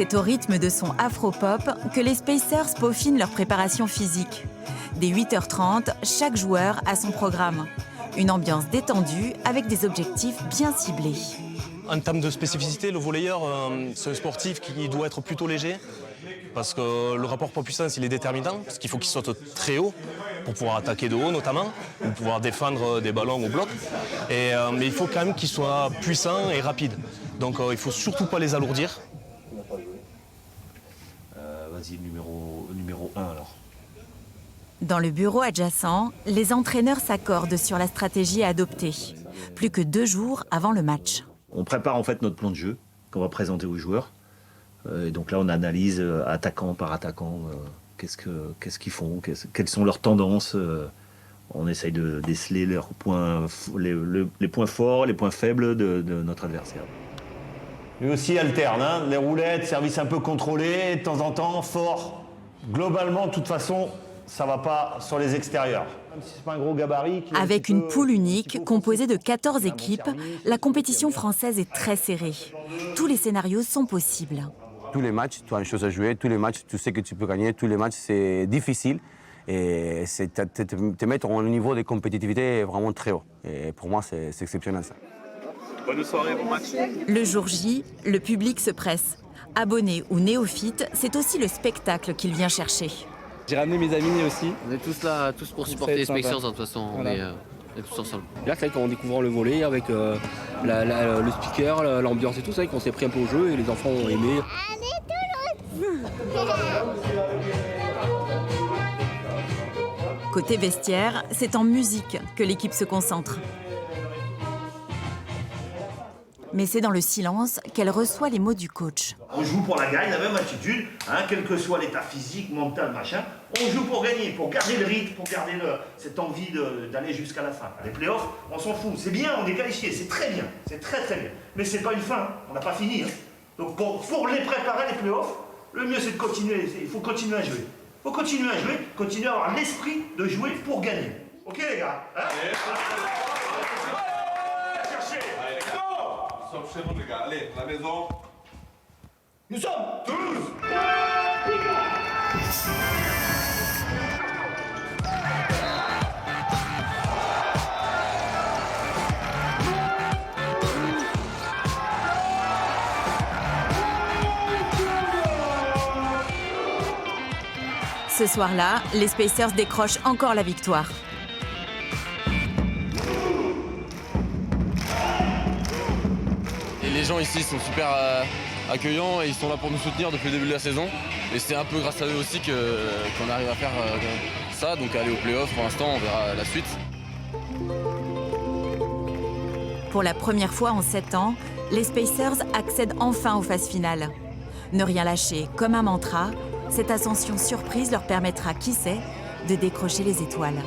C'est au rythme de son afro-pop que les Spacers peaufinent leur préparation physique. Dès 8h30, chaque joueur a son programme. Une ambiance détendue avec des objectifs bien ciblés. En termes de spécificité, le volleyeur, c'est un sportif qui doit être plutôt léger parce que le rapport poids-puissance, il est déterminant parce qu'il faut qu'il saute très haut pour pouvoir attaquer de haut notamment, ou pouvoir défendre des ballons au bloc. Mais il faut quand même qu'il soit puissant et rapide. Donc il ne faut surtout pas les alourdir. Vas-y, numéro 1 alors. Dans le bureau adjacent, les entraîneurs s'accordent sur la stratégie à adopter. Plus que 2 jours avant le match. On prépare en fait notre plan de jeu qu'on va présenter aux joueurs. Et donc là, on analyse attaquant par attaquant, qu'est-ce qu'ils font, quelles sont leurs tendances. On essaye de déceler leurs points, les points forts, les points faibles de notre adversaire. Lui aussi alterne, hein, les roulettes, service un peu contrôlé, de temps en temps, fort. Globalement, de toute façon, ça va pas sur les extérieurs. Même si c'est pas un gros gabarit. Avec une poule unique, composée de 14 équipes, la compétition française est très serrée. Tous les scénarios sont possibles. Tous les matchs, tu as une chose à jouer, tous les matchs, tu sais que tu peux gagner, tous les matchs, c'est difficile. Et te mettre au niveau de compétitivité vraiment très haut. Et pour moi, c'est exceptionnel ça. Bonne soirée, bon match. Le jour J, le public se presse. Abonnés ou néophytes, c'est aussi le spectacle qu'il vient chercher. J'ai ramené mes amis aussi. On est tous là, tous pour supporter les Spacers, de toute façon, voilà. on est tous ensemble. Là, c'est vrai qu'en découvrant le volley avec le speaker, l'ambiance et tout, c'est vrai qu'on s'est pris un peu au jeu et les enfants ont aimé. Côté vestiaire, c'est en musique que l'équipe se concentre. Mais c'est dans le silence qu'elle reçoit les mots du coach. On joue pour la gagne, la même attitude, hein, quel que soit l'état physique, mental, machin. On joue pour gagner, pour garder le rythme, pour garder cette envie d'aller jusqu'à la fin. Les playoffs, on s'en fout. C'est bien, on est qualifié, c'est très bien, c'est très très bien. Mais c'est pas une fin, hein. On n'a pas fini. Hein. Donc pour les préparer, les playoffs, le mieux c'est de continuer, il faut continuer à jouer. Il faut continuer à jouer, continuer à avoir l'esprit de jouer pour gagner. Ok les gars, hein? Nous sommes chez nous, les gars. Allez, la maison. Nous sommes tous. Ce soir-là, les Spacers décrochent encore la victoire. Et les gens ici sont super accueillants et ils sont là pour nous soutenir depuis le début de la saison. Et c'est un peu grâce à eux aussi qu'on arrive à faire ça, donc aller au play-off pour l'instant, on verra la suite. Pour la première fois en 7 ans, les Spacers accèdent enfin aux phases finales. Ne rien lâcher comme un mantra, cette ascension surprise leur permettra, qui sait, de décrocher les étoiles.